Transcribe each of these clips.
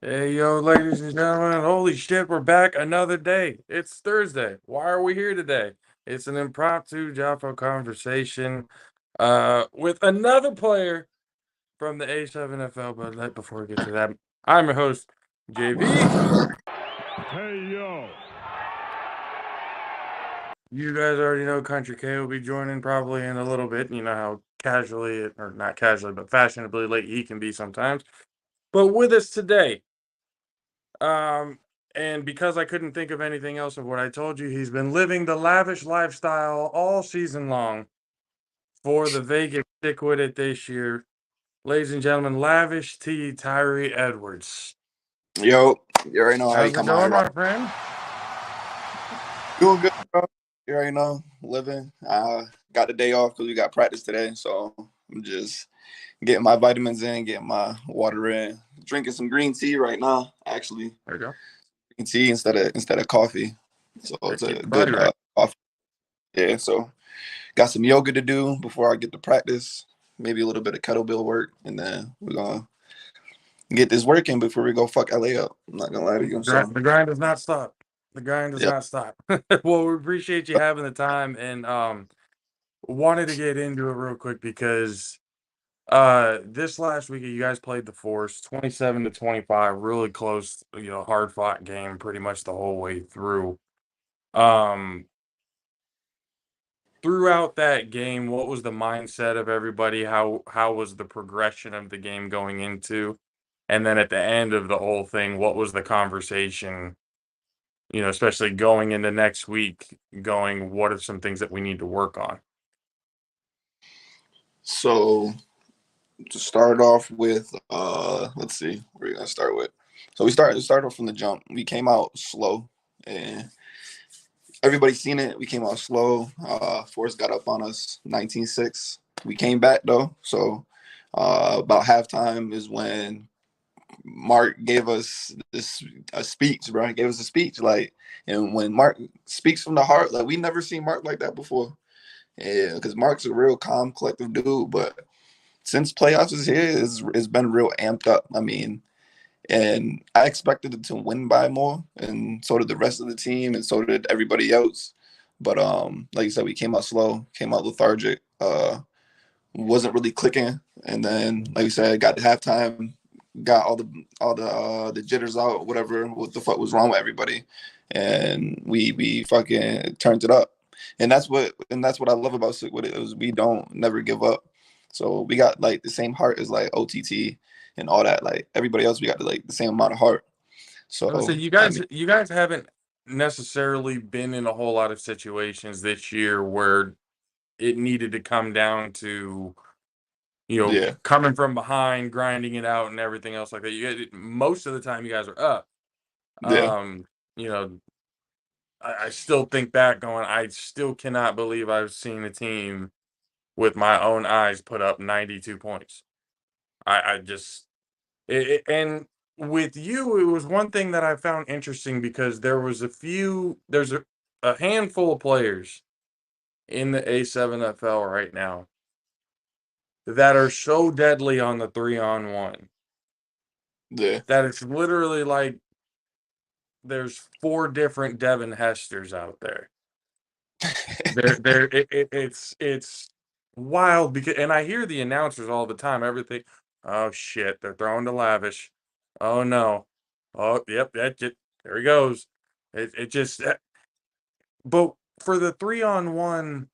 Hey, yo, ladies and gentlemen, holy shit, we're back another day. It's Thursday. Why are we here today? It's an impromptu JAFFO conversation with another player from the A7FL. But before we get to that, I'm your host, JV. Hey, yo. You guys already know Country K will be joining probably in a little bit. You know how casually, or not casually, but fashionably late he can be sometimes. But with us today, Um, and because I couldn't think of anything else of what I told you, he's been living the lavish lifestyle all season long for the Vegas Sickwidit this year. Ladies and gentlemen, Lavish T. Tyree Edwards. Yo, you already know how you How's it come on here, going, rock. my friend? Doing good, bro. You already know, living. Got the day off because we got practice today, so I'm just getting my vitamins in, getting my water in, drinking some green tea right now. Actually, There you go. green tea instead of coffee, so Yeah, it's keep a the body good right. coffee. Yeah, so got some yoga to do before I get to practice. Maybe a little bit of kettlebell work, and then we're gonna get this working before we go fuck LA up. I'm not gonna lie to you. So The grind does not stop. The grind does yeah. not stop. Well, we appreciate you having the time and wanted to get into it real quick because this last week you guys played the Force 27-25, really close, hard fought game pretty much the whole way through. Um, Throughout that game, what was the mindset of everybody? How was the progression of the game going into? And then at the end of the whole thing, what was the conversation, especially going into next week, going, what are some things that we need to work on? So to start off with, let's see, where are we gonna start with? So we started off from the jump. We came out slow, and everybody's seen it. We came out slow. Force got up on us 19-6. We came back though. So about halftime is when Mark gave us a speech, bro. He gave us a speech, like, and when Mark speaks from the heart, like we never seen Mark like that before. Yeah, because Mark's a real calm, collective dude, but since playoffs is here, it's been real amped up. I mean, and I expected it to win by more, and so did the rest of the team, and so did everybody else. But like you said, we came out slow, came out lethargic, wasn't really clicking, and then like you said, got to halftime, got all the jitters out, whatever, what the fuck was wrong with everybody, and we fucking turned it up. And that's what I love about Sickwidit is we don't never give up. So we got like the same heart as like OTT and all that. Like everybody else, we got like the same amount of heart. So So you I guys mean, you guys haven't necessarily been in a whole lot of situations this year where it needed to come down to, yeah, coming from behind, grinding it out and everything else like that. You guys, most of the time you guys are up. yeah. Um, you know, I still think back going, I still cannot believe I've seen a team with my own eyes put up 92 points. I just and with you, it was one thing that I found interesting because there's a handful of players in the A7FL right now that are so deadly on the 3-on-1 Yeah. that it's literally like there's 4 different Devin Hesters out there. It's wild because, and I hear the announcers all the time, everything, "Oh, shit, they're throwing to Lavish. Oh, no. Oh, yep, there he goes." It just but for the 3-on-1,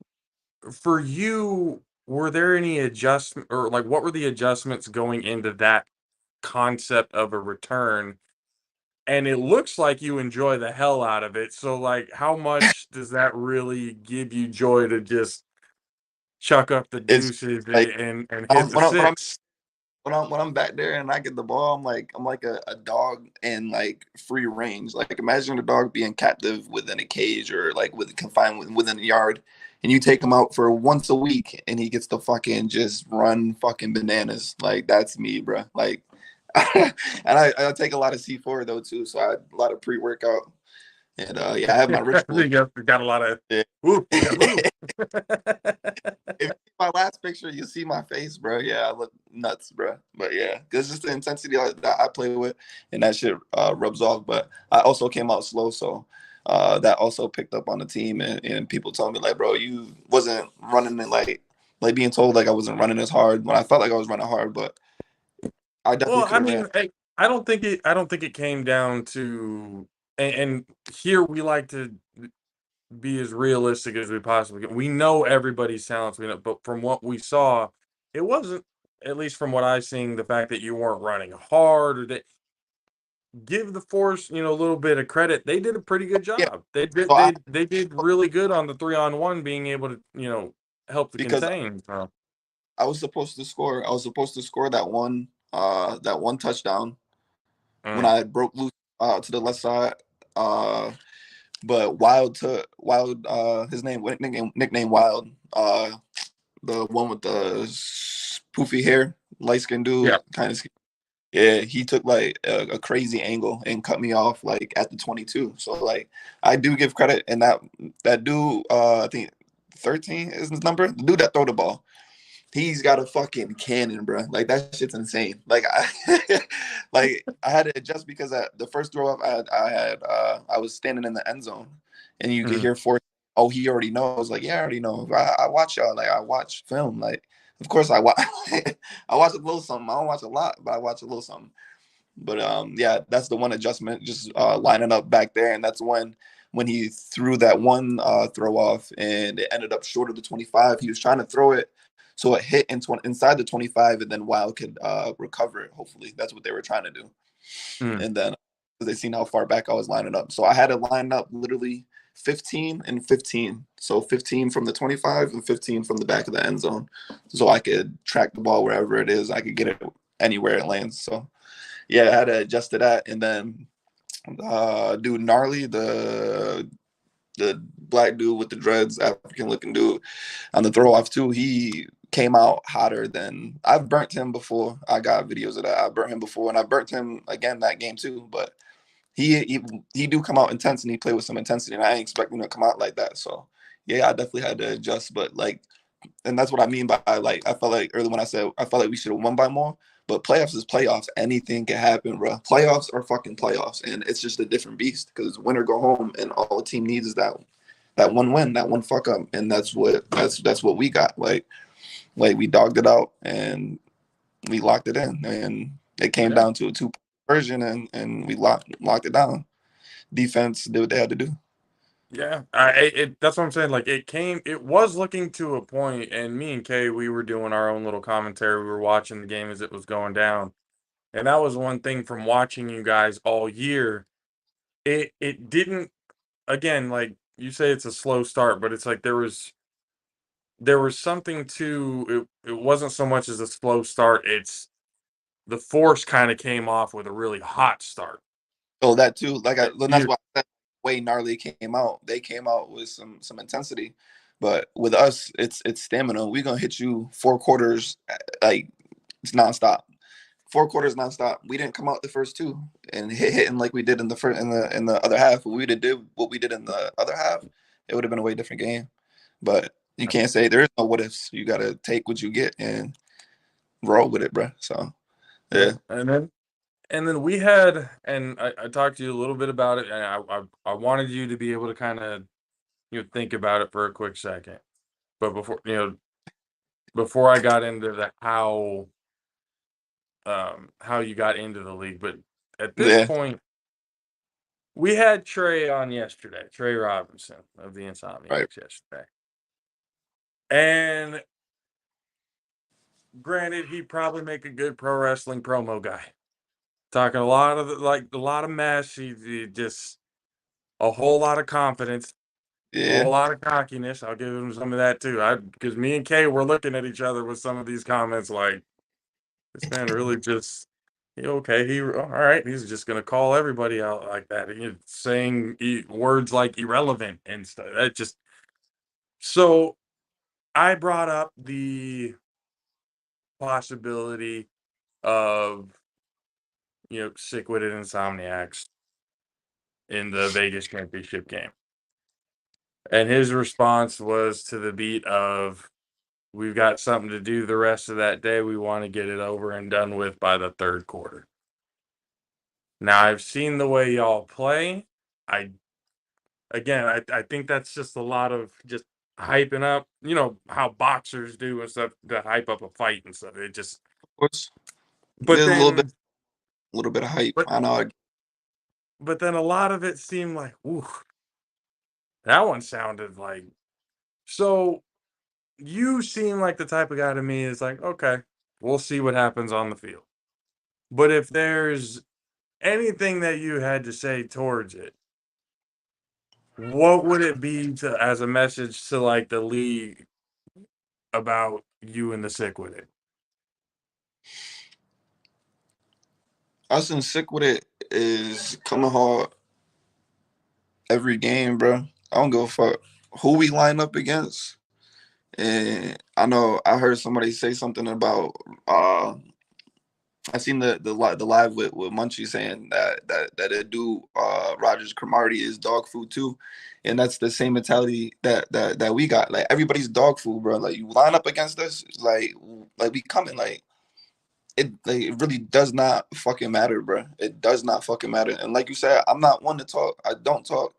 for you, were there any adjustment or, like, what were the adjustments going into that concept of a return? And it looks like you enjoy the hell out of it, so, like, how much does that really give you joy to just chuck up the It's deuces like and hit I'm, the when I'm when I'm six? when I'm back there and I get the ball, I'm like a dog in like free range. Like imagine a dog being captive within a cage or like within a yard, and you take him out for once a week and he gets to fucking just run fucking bananas. Like that's me, bro. Like, and I take a lot of C4 though too, so I a lot of pre workout. And yeah, I have my I rituals. think you got a lot of Yeah. whoop, you gotta move. if you see my last picture, you see my face, bro. Yeah, I look nuts, bro. But yeah, it's just the intensity that I play with, and that shit rubs off. But I also came out slow, so that also picked up on the team, and people told me like, bro, you wasn't running it like being told like I wasn't running as hard when I felt like I was running hard, but I definitely Well, could I have ran. mean, I don't think it came down to, and here we like to be as realistic as we possibly can. We know everybody's talents, we know, but from what we saw, it wasn't, at least from what I seen, the fact that you weren't running hard or that give the force, a little bit of credit. They did a pretty good Yeah, job. They did so I they did really good on the 3-on-1 being able to, help to because contain. So, I was supposed to score. I was supposed to score that one touchdown when mm, I broke loose to the left side. Uh, but Wild, his nickname Wild. The one with the poofy hair, light skinned dude, yeah. kind of. Yeah, he took like a crazy angle and cut me off like at the 22. So like I do give credit, and that dude, I think 13 is his number. The dude that throw the ball. He's got a fucking cannon, bro. Like that shit's insane. Like I, like I had to adjust because the first throw up I was standing in the end zone, and you could Mhm. hear four. Oh, he already knows. Like yeah, I already know. I watch y'all. Like I watch film. Like of course I watch. I watch a little something. I don't watch a lot, but I watch a little something. But yeah, that's the one adjustment, just lining up back there, and that's when he threw that one throw off, and it ended up short of the 25. He was trying to throw it so it hit inside the 25, and then Wild could recover it. Hopefully, that's what they were trying to do. Mm. And then they seen how far back I was lining up, so I had to line up literally 15 and 15. So 15 from the 25 and 15 from the back of the end zone, so I could track the ball wherever it is. I could get it anywhere it lands. So yeah, I had to adjust to that. And then dude Gnarly, the black dude with the dreads, African looking dude on the throw off too, he came out hotter than I've burnt him before. I got videos of that. I burnt him before, and I burnt him again that game too. But he do come out intense, and he play with some intensity, and I ain't expecting him to come out like that. So yeah, I definitely had to adjust. But like, and that's what I mean by like I felt like earlier when I said I felt like we should have won by more. But playoffs is playoffs. Anything can happen, bro. Playoffs are fucking playoffs, and it's just a different beast because win or go home, and all the team needs is that one win, that one fuck up, and that's what we got. Like we dogged it out and we locked it in, and it came Yeah. down to a two version, and we locked it down. Defense did what they had to do. Yeah, that's what I'm saying. Like it was looking to a point, and me and Kay, we were doing our own little commentary. We were watching the game as it was going down, and that was one thing from watching you guys all year. It didn't, again, like you say, it's a slow start, but it's like there was something to it. It wasn't so much as a slow start. It's the force kind of came off with a really hot start. So that too, and that's You, why I said way gnarly came out. They came out with some intensity, but with us, it's stamina. We're gonna hit you 4 quarters, like it's nonstop. 4 quarters nonstop. We didn't come out the first two and hitting like we did in the first in the other half. If we did what we did in the other half, it would have been a way different game. But you can't say there is no what ifs. You gotta take what you get and roll with it, bro. So yeah, yeah, and then we had, and I talked to you a little bit about it, and I wanted you to be able to kind of think about it for a quick second. But before I got into the how you got into the league, but at this yeah, point, we had Trey on yesterday, Trey Robinson of the right, Insomniacs yesterday, and granted, he'd probably make a good pro wrestling promo guy, talking a lot of a lot of mess. He just a whole lot of confidence. A yeah, whole lot of cockiness. I'll give him some of that too. Because me and Kay were looking at each other with some of these comments, like this man really just, okay, all right. He's just gonna call everybody out like that. Saying words like irrelevant and stuff. That just so I brought up the possibility of Sickwidit Insomniacs in the Vegas championship game, and his response was to the beat of, We've got something to do the rest of that day. We want to get it over and done with by the third quarter. Now, I've seen the way y'all play. I I think that's just a lot of just hyping up, how boxers do and stuff to hype up a fight and stuff. It just Of course, but there's then a little bit of hype. but I know. but then a lot of it seemed like, ooh, that one sounded like so you seem like the type of guy to me is like, okay, we'll see what happens on the field. But if there's anything that you had to say towards it, what would it be to as a message to like the league about you and the Sickwidit? Us and Sickwidit is coming hard every game, bro. I don't give a fuck who we line up against. And I know I heard somebody say something about I seen the live with Munchie saying that a dude Rogers Cromartie is dog food too, and that's the same mentality that we got. Like everybody's dog food, bro. Like you line up against us, like we coming. It really does not fucking matter, bro. It does not fucking matter. And like you said, I'm not one to talk. I don't talk.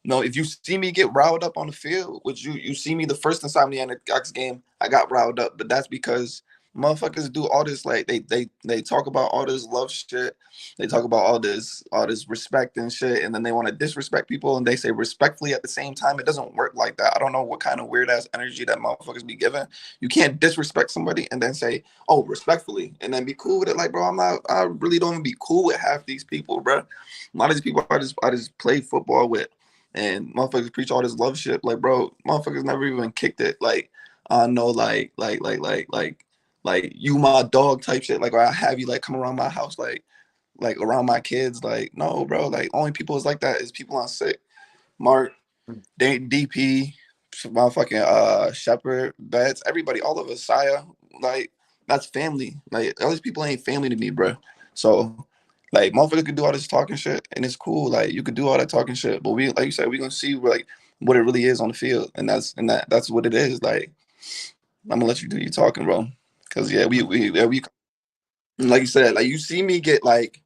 No, if you see me get riled up on the field, which you see me the first Insomnia in the X game, I got riled up, but that's because motherfuckers do all this like they talk about all this love shit, they talk about all this respect and shit, and then they want to disrespect people and they say respectfully at the same time. It doesn't work like that. I don't know what kind of weird ass energy that motherfuckers be giving. You can't disrespect somebody and then say, oh, respectfully, and then be cool with it. Like, bro, I really don't even be cool with half these people, bro. A lot of these people I just play football with and motherfuckers preach all this love shit. Like, bro, motherfuckers never even kicked it. Like, I know, like you my dog type shit. Like, or I have you like come around my house, like around my kids. Like, no, bro. Like, only people is like that is people on sick. Mark, DP, motherfucking Shepherd, Betts, everybody, all of us, Saya. Like, that's family. Like, all these people ain't family to me, bro. So like motherfucker could do all this talking shit and it's cool. Like you could do all that talking shit, but we like you said, we gonna see like what it really is on the field. And that's what it is. Like I'm gonna let you do your talking, bro. Cause we like you said, like you see me get like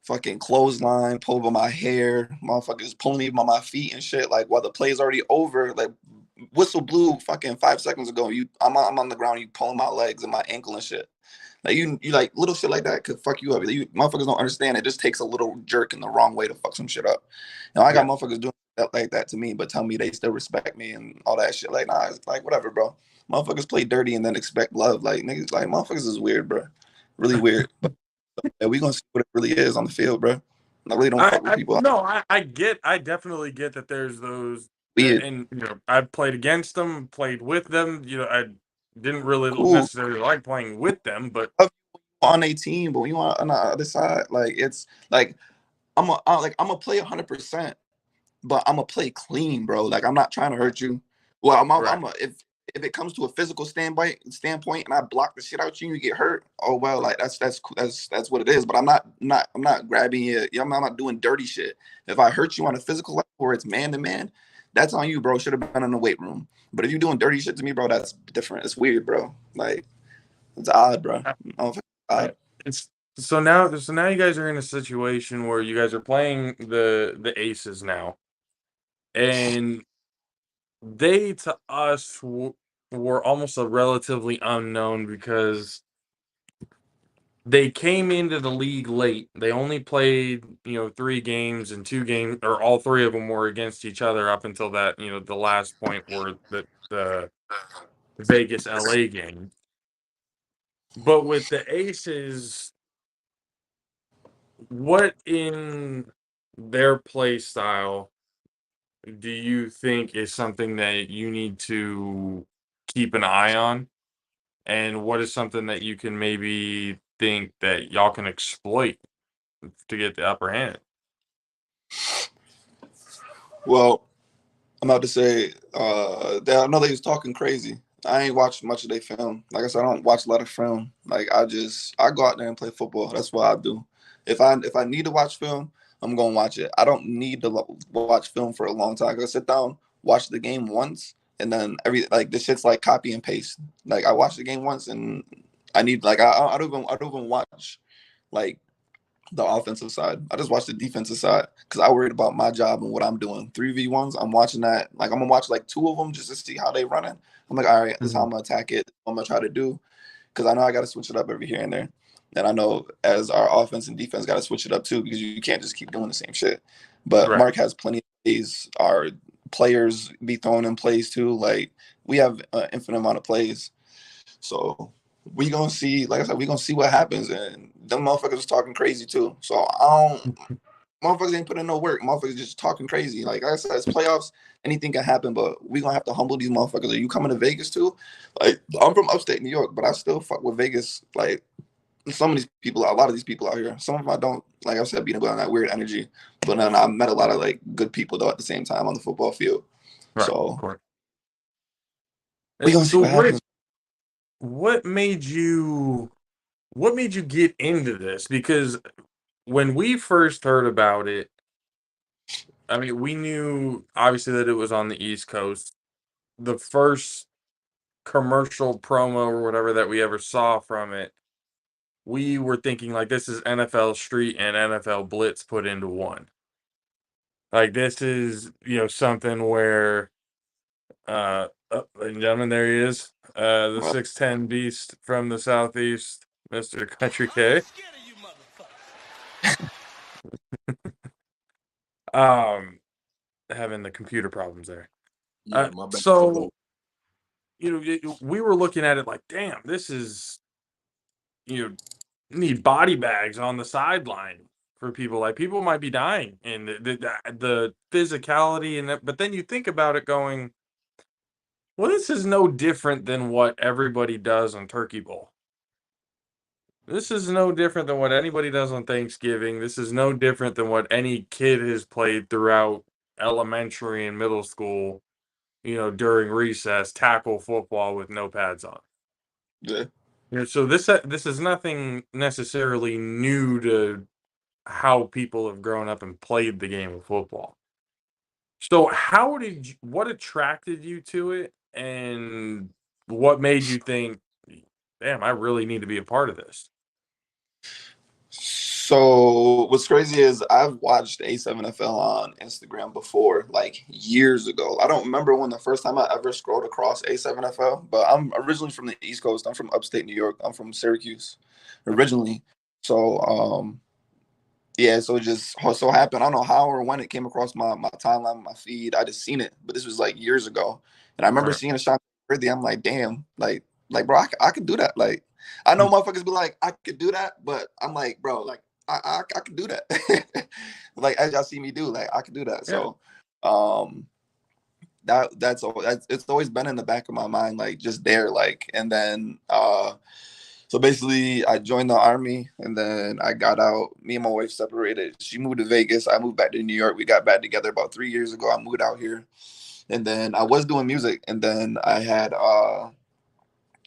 fucking clothesline, pull over my hair, motherfuckers pulling me by my feet and shit. Like while the play's already over, like whistle blew fucking 5 seconds ago. I'm on the ground, you pulling my legs and my ankle and shit. Like you like little shit like that could fuck you up. You motherfuckers don't understand. It just takes a little jerk in the wrong way to fuck some shit up. I got Yeah. motherfuckers doing that like that to me, but tell me they still respect me and all that shit. Like nah, it's like whatever, bro. Motherfuckers play dirty and then expect love. Like niggas, like motherfuckers is weird, bro. Really weird. But yeah, we gonna see what it really is on the field, bro. I really don't fuck with I people. no, I definitely get that there's those Weird. and I've played against them, played with them, I didn't really Cool. necessarily like playing with them, but On a team, but when you on the other side, like it's like I'm a play 100%. But I'm gonna play clean, bro. Like I'm not trying to hurt you. Well, right. if it comes to a physical standpoint, and I block the shit out you, and you get hurt. Oh well, like that's what it is. But I'm not grabbing you. I'm not doing dirty shit. If I hurt you on a physical level where it's man to man, that's on you, bro. Should have been in the weight room. But if you're doing dirty shit to me, bro, that's different. It's weird, bro. Like it's odd, bro. I, I don't think it's I, odd. it's so now you guys are in a situation where you guys are playing the aces now, and they to us were almost a relatively unknown because they came into the league late. They only played, 3 games and 2 games or all 3 of them were against each other up until that, the last point where the Vegas LA game. But with the Aces, what in their play style do you think is something that you need to keep an eye on? And what is something that you can maybe think that y'all can exploit to get the upper hand? Well, I'm about to say, I know they was talking crazy. I ain't watched much of their film. Like I said, I don't watch a lot of film. Like I go out there and play football. That's what I do. If I need to watch film, I'm gonna watch it. I don't need to watch film for a long time. I sit down, watch the game once. and then this shit's like copy and paste. Like I watched the game once, and I need like I don't even watch like the offensive side. I just watch the defensive side because I worried about my job and what I'm doing. 3v1s, I'm watching that. Like I'm gonna watch like 2 of them just to see how they running. I'm like, all right, this is how I'm gonna attack it. I'm gonna try to do because I know I got to switch it up every here and there. And I know as our offense and defense got to switch it up too because you can't just keep doing the same shit. But Right. Mark has plenty of plays. Our players be throwing in plays too. Like we have an infinite amount of plays. So we gonna see, like I said, we gonna see what happens. And them motherfuckers was talking crazy too. So I don't motherfuckers ain't putting no work. Motherfuckers just talking crazy. Like I said, it's playoffs. Anything can happen, but we gonna have to humble these motherfuckers. Are you coming to Vegas too? Like I'm from upstate New York, but I still fuck with Vegas. Like some of these people, a lot of these people out here. Some of them I don't. Like I said, being about that weird energy. But then I met a lot of like good people though at the same time on the football field. Right. Of So course. we gonna see So what happens. what made you get into this? Because when we first heard about it, I mean, we knew obviously that it was on the East Coast. The first commercial promo or whatever that we ever saw from it, we were thinking like this is NFL Street and NFL Blitz put into one. Like this is, something where ladies and gentlemen, there he is. The 6'10" beast from the southeast, Mr. Country K. Um having the computer problems there. Yeah, my bad. So we were looking at it like, damn, this is you need body bags on the sideline for people. Like people might be dying, and the physicality and that. But then you think about it, going, well, this is no different than what everybody does on Turkey Bowl. This is no different than what anybody does on Thanksgiving. This is no different than what any kid has played throughout elementary and middle school, during recess, tackle football with no pads on. Yeah. So this is nothing necessarily new to how people have grown up and played the game of football. So what attracted you to it, and what made you think, damn, I really need to be a part of this? So what's crazy is I've watched A7FL on Instagram before, like years ago. I don't remember when the first time I ever scrolled across A7FL, but I'm originally from the East Coast. I'm from upstate New York. I'm from Syracuse originally. So yeah, so it just so happened. I don't know how or when it came across my timeline, my feed. I just seen it, but this was like years ago. And I remember Right. seeing a shot birthday. I'm like, damn, like bro, I could do that. Like I know motherfuckers be like, I could do that, but I'm like, bro, like I could do that. Like as y'all see me do, like I could do that. Yeah. So that's it's always been in the back of my mind, like just there, like, and then so basically I joined the army and then I got out. Me and my wife separated. She moved to Vegas. I moved back to New York. We got back together about 3 years ago. I moved out here. And then I was doing music, and then I had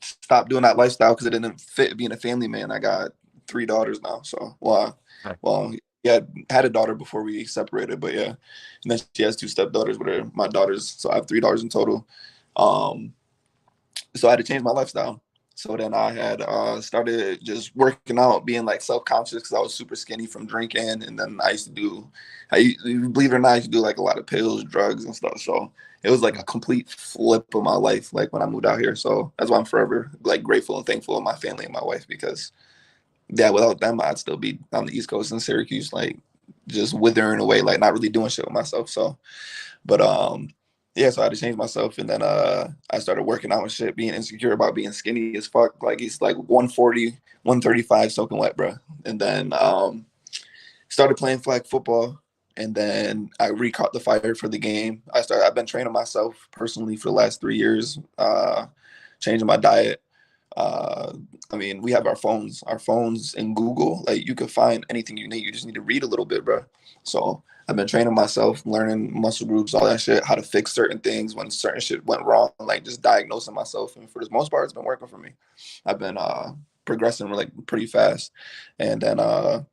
stopped doing that lifestyle because it didn't fit being a family man. I got 3 daughters now. So Right. well, yeah, had a daughter before we separated, but yeah. And then she has 2 stepdaughters with her, my daughters. So I have 3 daughters in total. Um, so I had to change my lifestyle. So then I had started just working out, being like self-conscious because I was super skinny from drinking. And then I used to do, believe it or not, I used to do like a lot of pills, drugs and stuff. So it was like a complete flip of my life, like when I moved out here. So that's why I'm forever like grateful and thankful of my family and my wife, because yeah, without them, I'd still be on the East Coast in Syracuse, like just withering away, like not really doing shit with myself. So, but yeah, so I had to change myself, and then I started working out and shit, being insecure about being skinny as fuck. Like it's like 140, 135 soaking wet, bro. And then started playing flag football, and then I recaught the fire for the game. I've been training myself personally for the last 3 years, changing my diet. Uh, I mean, we have our phones in Google. Like you can find anything you need. You just need to read a little bit, bro. So I've been training myself, learning muscle groups, all that shit, how to fix certain things when certain shit went wrong, like just diagnosing myself. And for the most part, it's been working for me. I've been progressing like pretty fast, and then I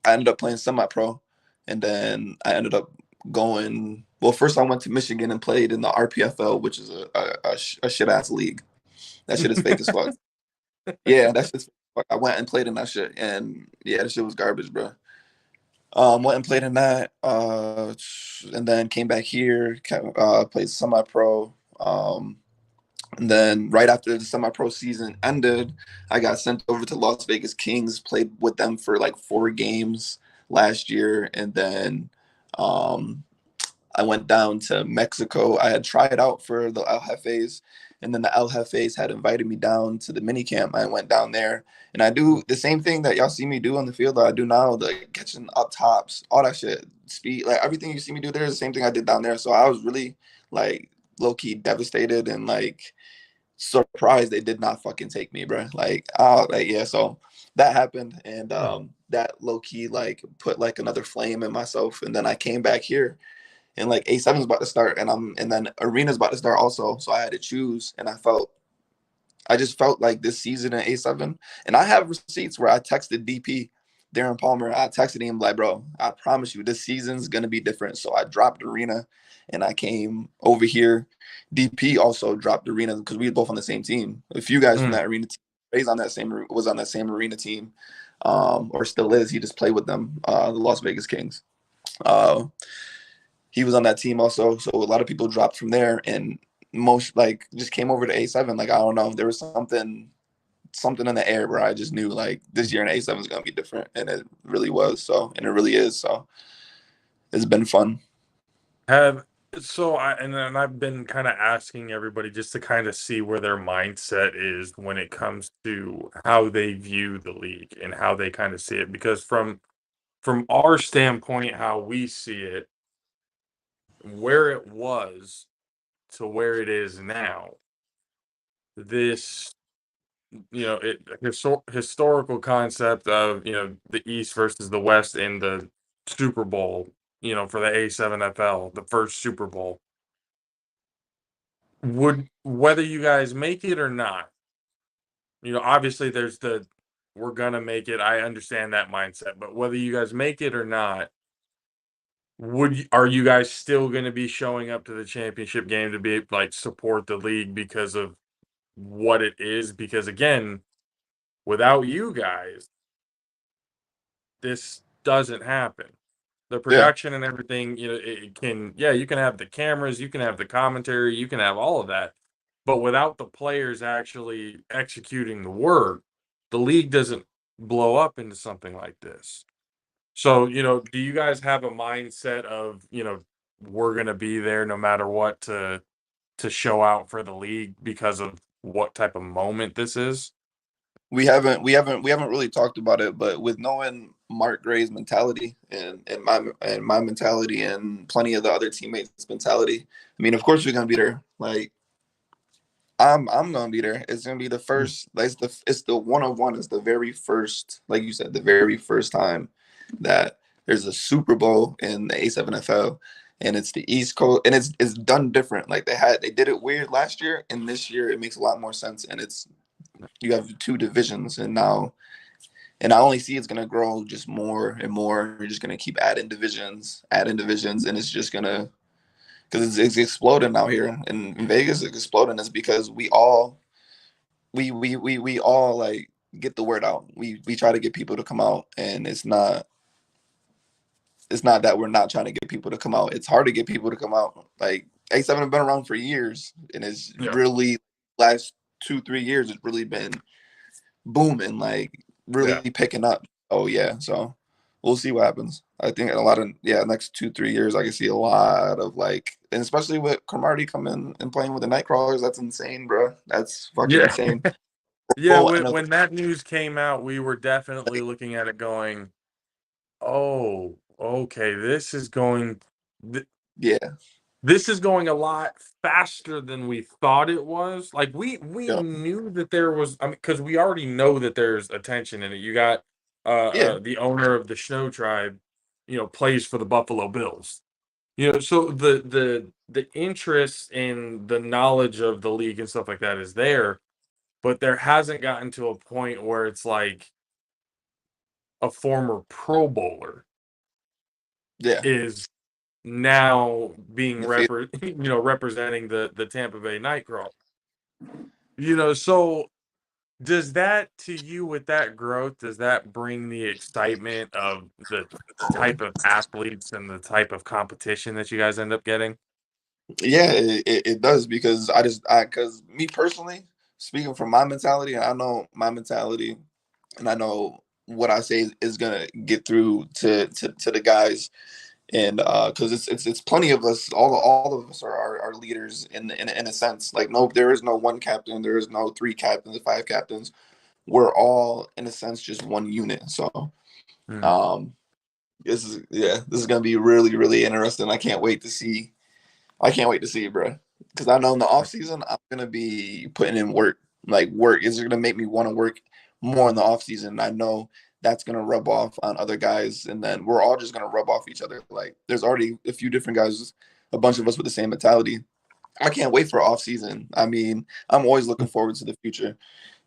ended up playing semi-pro, and then I ended up going. Well, first I went to Michigan and played in the RPFL, which is a shit ass league. That shit is fake as fuck. Yeah, that's just. I went and played in that shit, and yeah, that shit was garbage, bro. Went and played in that, and then came back here, played semi-pro. And then right after the semi-pro season ended, I got sent over to Las Vegas Kings, played with them for like 4 games last year, and then um, I went down to Mexico. I had tried out for the El Jefes, and then the El Jefes had invited me down to the mini camp. I went down there, and I do the same thing that y'all see me do on the field that I do now, the catching up tops, all that shit, speed, like everything you see me do there is the same thing I did down there. So I was really like low key devastated and like surprised they did not fucking take me, bro. Like yeah, so that happened, and Hmm. that low key like put like another flame in myself, and then I came back here and like A7 is about to start, and then Arena's about to start also. So I had to choose, and I just felt like this season in A7, and I have receipts where I texted DP Darren Palmer. I texted him like, bro, I promise you, this season's gonna be different. So I dropped Arena, and I came over here. DP also dropped Arena because we were both on the same team. A few guys from Mm. that Arena team, Ray's on that same was on that same Arena team, or still is. He just played with them, the Las Vegas Kings. Uh, he was on that team also. So a lot of people dropped from there and most like just came over to A7. Like I don't know, there was something in the air where I just knew like this year in A7 is gonna be different, and it really was. So and it really is. So it's been fun. Have so I and then I've been kind of asking everybody just to kind of see where their mindset is when it comes to how they view the league and how they kind of see it. Because from our standpoint, how we see it, where it was to where it is now, this historical concept of the East versus the West in the Super Bowl, for the A7FL, the first Super Bowl. Would whether you guys make it or not, obviously there's the we're gonna make it. I understand that mindset, but whether you guys make it or not, are you guys still gonna be showing up to the championship game to be like support the league because of what it is? Because again, without you guys, this doesn't happen. The Yeah, production and everything, it can, yeah, you can have the cameras, you can have the commentary, you can have all of that. But without the players actually executing the work, the league doesn't blow up into something like this. So, do you guys have a mindset of, we're gonna be there no matter what to show out for the league because of what type of moment this is? we haven't really talked about it, but with knowing Mark Gray's mentality and my mentality and plenty of the other teammates' mentality, I mean, of course we're gonna be there. Like I'm gonna be there. It's gonna be the Mm. first. Like it's the one of one. It's the very first, like you said, the very first time that there's a Super Bowl in the A7FL, and it's the East Coast, and it's done different. Like they did it weird last year, and this year it makes a lot more sense. And it's you have two divisions, and now and I only see it's gonna grow just more and more. You're just gonna keep adding divisions, and it's just gonna because it's exploding out here in Vegas. It's exploding. It's because we all like get the word out. We try to get people to come out, and it's not that we're not trying to get people to come out. It's hard to get people to come out. Like A7 have been around for years, and it's Yeah. really last 2-3 years. It's really been booming, like Yeah. really picking up. Oh yeah, so we'll see what happens. I think a lot of next 2-3 years, I can see a lot of like, and especially with Cromartie coming and playing with the Nightcrawlers. That's insane, bro. That's fucking Yeah. insane. Yeah, Oh, when and when that news came out, we were definitely looking at it going, "Oh, okay, th yeah, this is going a lot faster than we thought it was." Like, we yeah, knew that there was, I mean, because we already know that there's attention in it. You got, yeah. the owner of the Snow Tribe, plays for the Buffalo Bills. So the interest and the knowledge of the league and stuff like that is there, but there hasn't gotten to a point where it's like a former Pro Bowler Yeah, is now being The field. representing the Tampa Bay Nightcrawler. So does that to you with that growth, does that bring the excitement of the type of athletes and the type of competition that you guys end up getting? Yeah, it does because because me personally, speaking from my mentality, I know my mentality, and I know what I say is gonna get through to the guys, and because it's plenty of us, all of us are leaders in a sense. Like no, there is no one captain, there is no three captains, five captains. We're all in a sense just one unit. So Mm. um, this is gonna be really really interesting. I can't wait to see it, bro. Because I know in the off season I'm gonna be putting in work. Like work is gonna make me want to work more in the off season. I know that's gonna rub off on other guys, and then we're all just gonna rub off each other. Like there's already a few different guys, a bunch of us with the same mentality. I can't wait for off season. I mean, I'm always looking forward to the future.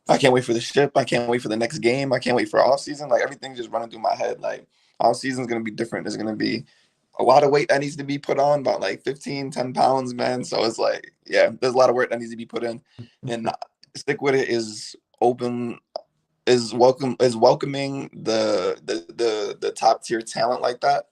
I can't wait for the ship. I can't wait for the next game. I can't wait for off season. Like everything's just running through my head. Like off season's gonna be different. There's gonna be a lot of weight that needs to be put on, about like 15, 10 pounds, man. So it's like, yeah, there's a lot of work that needs to be put in. And Sickwidit is open, is welcoming the top tier talent like that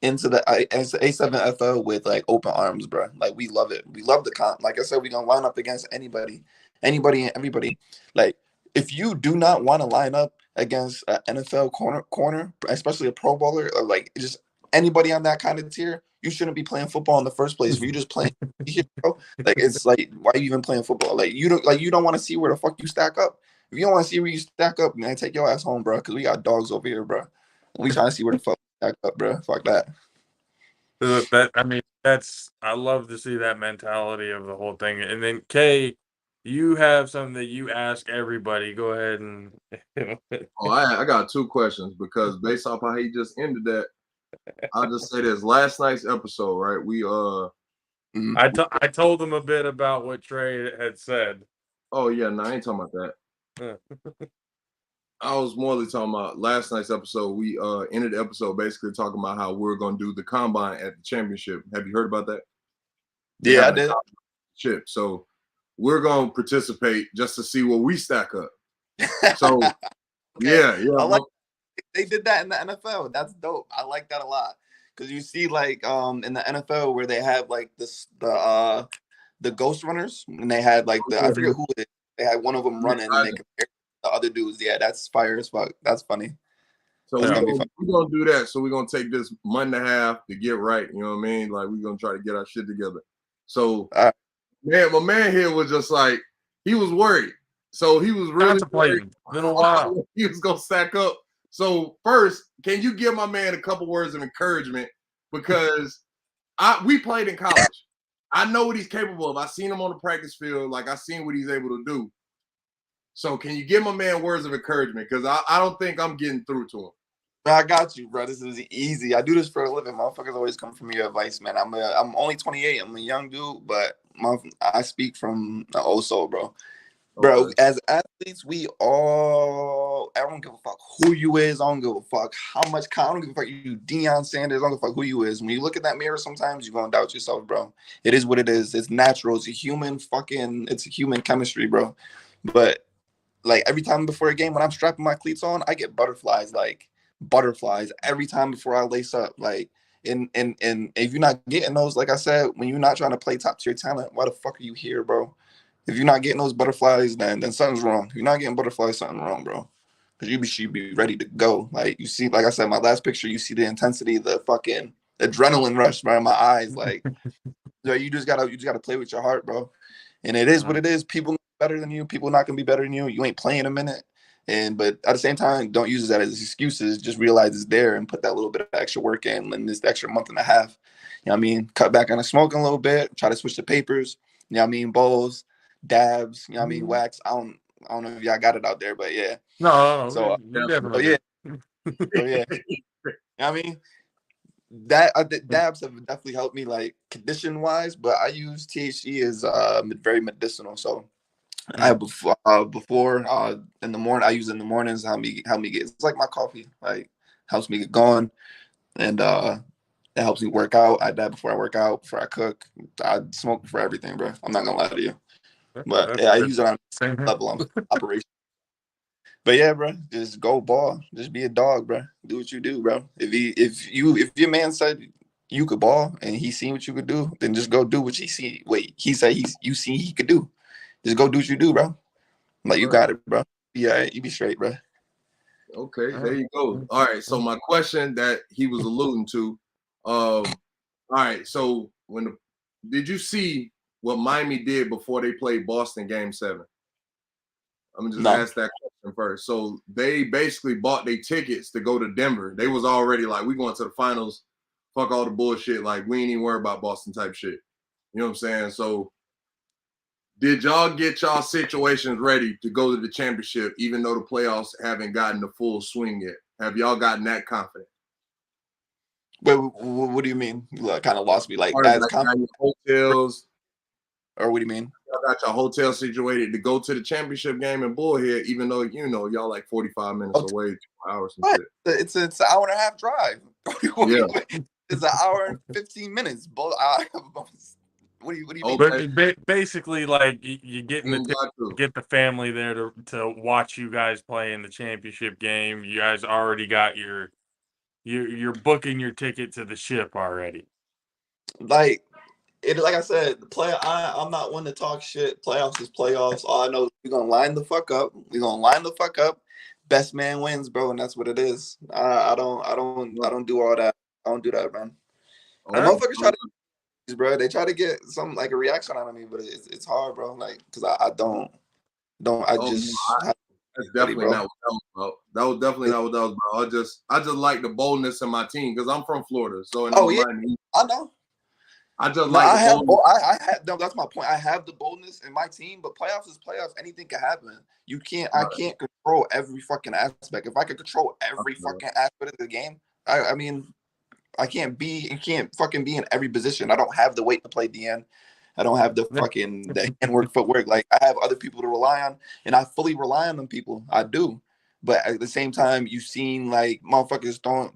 into the A7FO with like open arms, bro. Like we love it. We love the comp. Like I said, we gonna line up against anybody and everybody. Like if you do not want to line up against an NFL corner, especially a Pro Bowler, or like just anybody on that kind of tier, you shouldn't be playing football in the first place. If you're just playing here, bro, like it's like why are you even playing football? Like you don't want to see where the fuck you stack up. If you don't want to see where you stack up, man, take your ass home, bro. Because we got dogs over here, bro. We trying to see where the fuck we stack up, bro. Fuck that. I love to see that mentality of the whole thing. And then Kay, you have something that you ask everybody. Go ahead and Oh, I got two questions because based off how he just ended that, I'll just say this. Last night's episode, right? Mhm. I told them a bit about what Trey had said. Oh yeah, no, I ain't talking about that. Uh, I was morely talking about last night's episode. We ended the episode basically talking about how we're gonna do the combine at the championship. Have you heard about that? They're Yeah, I having a did. championship. So we're gonna participate just to see where we stack up. So Okay. yeah, I like bro. they did that in the NFL. That's dope. I like that a lot. Cause you see like in the NFL where they have like the ghost runners and they had like I forget who it is. They had one of them running and they compared the other dudes. Yeah, that's fire as fuck. That's funny. So That's we're gonna be gonna fun. we gonna do that. So we're gonna take this month and a half to get right. You know what I mean? Like we're gonna try to get our shit together. So All right. man, my man here was just like he was worried. So he was really worried Contemplating. It's been a while. he was gonna stack up. So first, can you give my man a couple words of encouragement? Because we played in college. I know what he's capable of. I seen him on the practice field. Like I seen what he's able to do. So can you give my man words of encouragement? Because I don't think I'm getting through to him. I got you, bro. This is easy. I do this for a living. Motherfuckers always come for me advice, man. I'm only 28. I'm a young dude, but I speak from the old soul, bro. Bro, Okay. as athletes, I don't give a fuck who you is. I don't give a fuck how much. I don't give a fuck you, Deion Sanders. I don't give a fuck who you is. When you look in that mirror, sometimes you're gonna doubt yourself, bro. It is what it is. It's natural. It's a human chemistry, bro. But like every time before a game, when I'm strapping my cleats on, I get butterflies, like butterflies every time before I lace up. Like, and if you're not getting those, like I said, when you're not trying to play top tier talent, why the fuck are you here, bro? If you're not getting those butterflies, then something's wrong. If you're not getting butterflies, something wrong, bro. Because should be ready to go. Like you see, like I said, my last picture, you see the intensity, the fucking adrenaline rush right in my eyes. Like, you just gotta play with your heart, bro. And it is what it is. People better than you. People not gonna be better than you. You ain't playing a minute. But at the same time, don't use that as excuses. Just realize it's there and put that little bit of extra work in this extra month and a half. You know what I mean? Cut back on the smoking a little bit. Try to switch the papers. You know what I mean? Bowls, dabs. You know what I mean? Wax. I don't know if y'all got it out there, but yeah. No, So, we so definitely yeah. do. So yeah. You know what I mean? That dabs have definitely helped me like condition wise, but I use THC as very medicinal. So I Mm. before in the morning I use it in the mornings. Help me get it's like my coffee, like helps me get going, and That helps me work out. I dab before I work out, before I cook. I smoke for everything, bro. I'm not gonna lie to you. But That's yeah, I good. use it on Same here. level. I'm operation. But yeah, bro, just go ball. Just be a dog, bro. Do what you do, bro. If your man said you could ball and he seen what you could do, then just go do what he see. Wait, he said you see he could do. Just go do what you do, bro. Like you All right. got it, bro. Yeah, you be straight, bro. Okay, there you go. All right. So my question that he was alluding to, all right. So did you see what Miami did before they played Boston Game 7? I'm gonna just No, ask that question first. So they basically bought their tickets to go to Denver. They was already like, we going to the finals. Fuck all the bullshit. Like we ain't even worry about Boston type shit. You know what I'm saying? So did y'all get y'all situations ready to go to the championship, even though the playoffs haven't gotten the full swing yet? Have y'all gotten that confident? wait, what do you mean? You kind of lost me. Like Or as like got your hotels, or what do you mean? y'all got your hotel situated to go to the championship game in Bullhead, even though y'all like 45 minutes Oh, away, 2 hours and what? shit. It's an hour and a half drive. Yeah. It's an hour and 15 minutes. What do you mean? Okay. But basically, like you getting You ain't got to. get the family there to watch you guys play in the championship game. You guys already got you're booking your ticket to the ship already. Like like I said, I'm not one to talk shit. Playoffs is playoffs. All I know is we're gonna line the fuck up. We're gonna line the fuck up. Best man wins, bro, and that's what it is. I don't do all that. I don't do that, man. And Okay. motherfuckers try to, bro. They try to get some like a reaction out of me, but it's hard, bro. Like, cause I don't. I Oh no, just that's ready, definitely bro. not what that was about. That was definitely not what that was about. I just like the boldness in my team because I'm from Florida. So and I'm Oh a yeah, Miami. I know. I just No, like the I have. boldness. Oh, I have. No, that's my point. I have the boldness in my team, but playoffs is playoffs. Anything can happen. You can't. I Right. can't control every fucking aspect. If I could control every fucking aspect of the game, I mean, I can't be. You can't fucking be in every position. I don't have the weight to play DN. I don't have the handwork, footwork. Like I have other people to rely on, and I fully rely on them people. I do, but at the same time, you've seen like motherfuckers throwing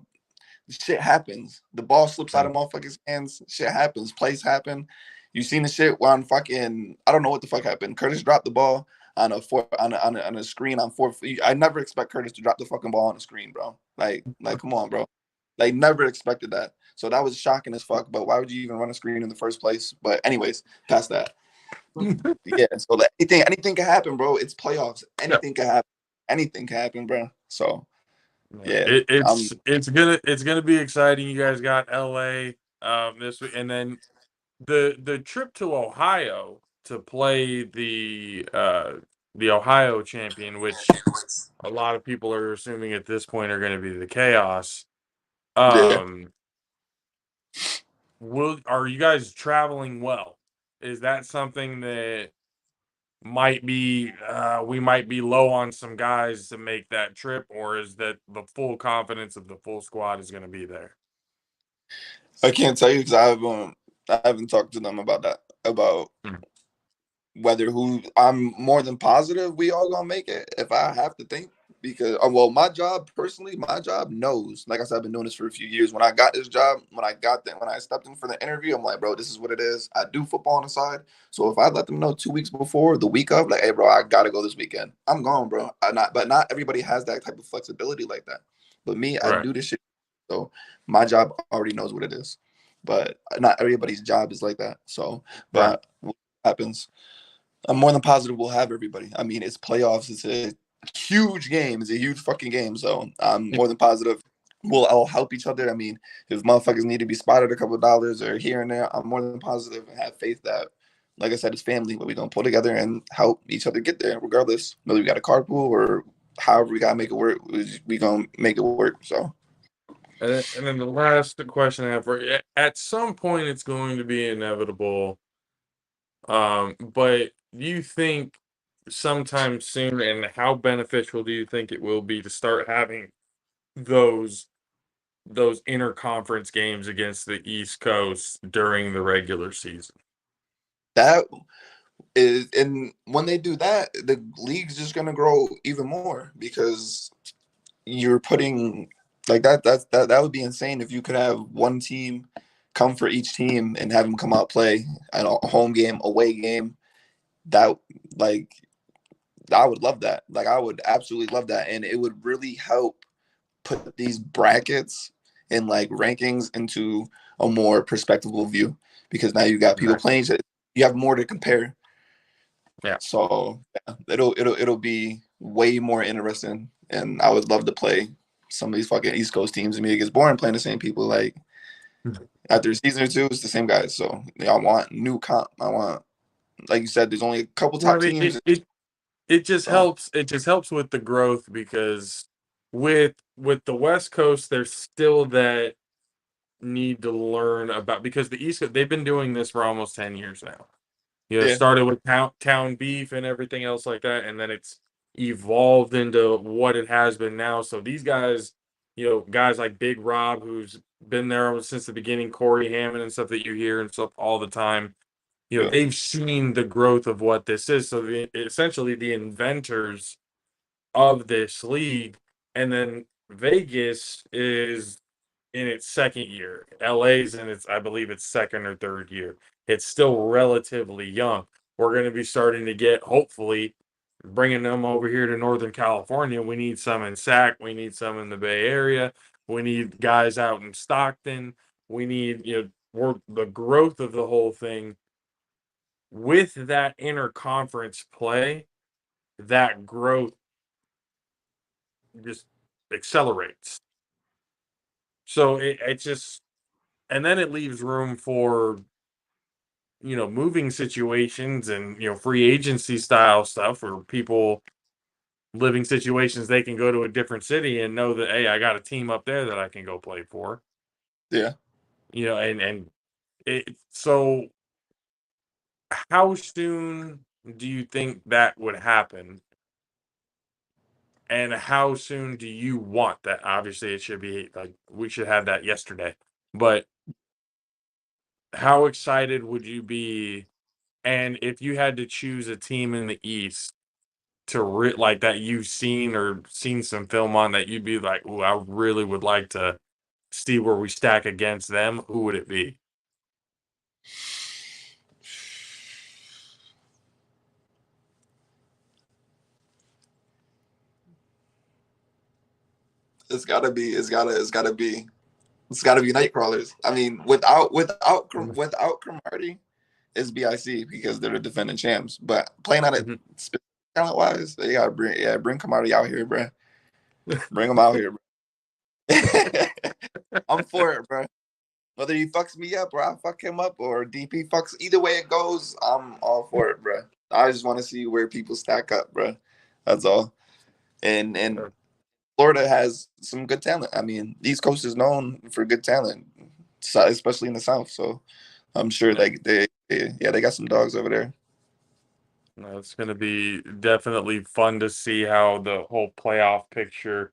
shit happens. The ball slips out of motherfuckers' hands. Shit happens. Plays happen. You seen the shit on fucking I don't know what the fuck happened. Curtis dropped the ball on a screen on fourth. I never expect Curtis to drop the fucking ball on the screen, bro. Like come on, bro. Like never expected that. So that was shocking as fuck. But why would you even run a screen in the first place? But anyways, past that. Yeah. So like, anything can happen, bro. It's playoffs. Anything can happen. Anything can happen, bro. So yeah, It's gonna be exciting. You guys got LA this week, and then the trip to Ohio to play the Ohio champion, which a lot of people are assuming at this point are going to be the Chaos. yeah. Um, are you guys traveling well? Is that something that we might be low on some guys to make that trip, or is that the full confidence of the full squad is going to be there? I can't tell you because I haven't talked to them about that about Hmm. whether who I'm more than positive we all gonna make it if I have to think because well my job personally my job knows like I said I've been doing this for a few years when I got this job when I stepped in for the interview I'm like bro this is what it is I do football on the side so if I let them know 2 weeks before the week of like hey bro I gotta go this weekend I'm gone bro but not everybody has that type of flexibility like that but me I Right. do this shit so my job already knows what it is but not everybody's job is like that so Right. but what happens I'm more than positive we'll have everybody. I mean, it's playoffs. It's a huge game. It's a huge fucking game. So I'm more than positive we'll all help each other. I mean, if motherfuckers need to be spotted a couple of dollars or here and there, I'm more than positive and have faith that, like I said, it's family, but we're going to pull together and help each other get there, regardless. Whether we got a carpool or however we got to make it work, we going to make it work. So. And then the last question I have for you, at some point it's going to be inevitable. But do you think sometime soon, and how beneficial do you think it will be to start having those those interconference games against the East Coast during the regular season? That is, and when they do that, the league's just going to grow even more because you're putting Like that would be insane if you could have one team come for each team and have them come out play at a home game, away game. That like I would love that. Like I would absolutely love that, and it would really help put these brackets and like rankings into a more perspective view because now you got people Exactly. playing. You have more to compare. Yeah. So yeah, it'll be way more interesting, and I would love to play some of these fucking East Coast teams. I mean, it gets boring playing the same people. Like after a season or two, it's the same guys. So I want new comp. I want, like you said, there's only a couple Well, I top mean, teams. it just So helps. It just helps with the growth because with the West Coast, there's still that need to learn about because the East Coast, they've been doing this for almost 10 years now. It yeah, started with town beef and everything else like that, and then it's evolved into what it has been now. So these guys, guys like Big Rob, who's been there since the beginning, Corey Hammond and stuff that you hear and stuff all the time. yeah, They've seen the growth of what this is. So essentially the inventors of this league, and then Vegas is in its second year. LA's in its, I believe it's second or third year. It's still relatively young. We're going to be starting to get, hopefully, bringing them over here to Northern California. We need some in Sac. We need some in the Bay Area. We need guys out in Stockton. We need, the growth of the whole thing with that interconference play, that growth just accelerates. So it just, and then it leaves room for moving situations and free agency style stuff or people living situations they can go to a different city and know that hey, I got a team up there that I can go play for. yeah. And so how soon do you think that would happen? And how soon do you want that? Obviously, it should be like we should have that yesterday. But how excited would you be? And if you had to choose a team in the East to like that you've seen or seen some film on that you'd be like, "Ooh, I really would like to see where we stack against them," who would it be? It's gotta be. It's gotta be Nightcrawlers. I mean, without Cromartie, it's BIC because they're the defending champs. But playing out it Mhm. talent wise, they gotta bring Cromartie out here, bro. Bring him out here, bro. I'm for it, bro. Whether he fucks me up or I fuck him up or DP fucks, either way it goes, I'm all for it, bro. I just want to see where people stack up, bro. That's all. And Florida has some good talent. I mean, East Coast is known for good talent, especially in the South. So I'm sure Yeah. they got some dogs over there. No, it's going to be definitely fun to see how the whole playoff picture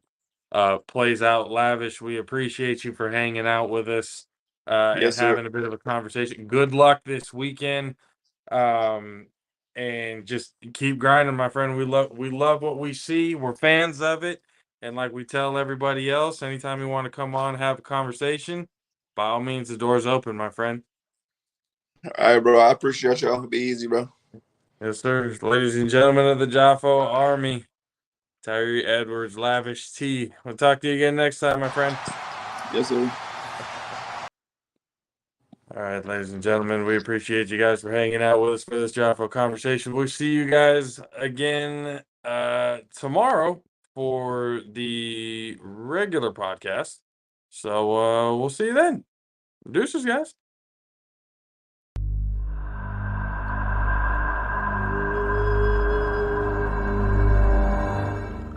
plays out. Lavish, we appreciate you for hanging out with us and Yes, sir. having a bit of a conversation. Good luck this weekend. Um, and just keep grinding, my friend. We love what we see. We're fans of it. And like we tell everybody else, anytime you want to come on and have a conversation, by all means, the door's open, my friend. All right, bro. I appreciate y'all. Be easy, bro. Yes, sir. Ladies and gentlemen of the JAFFO Army, Tyree Edwards, Lavish T. We'll talk to you again next time, my friend. Yes, sir. All right, ladies and gentlemen, we appreciate you guys for hanging out with us for this JAFFO conversation. We'll see you guys again tomorrow for the regular podcast. So we'll see you then. Deuces, guys.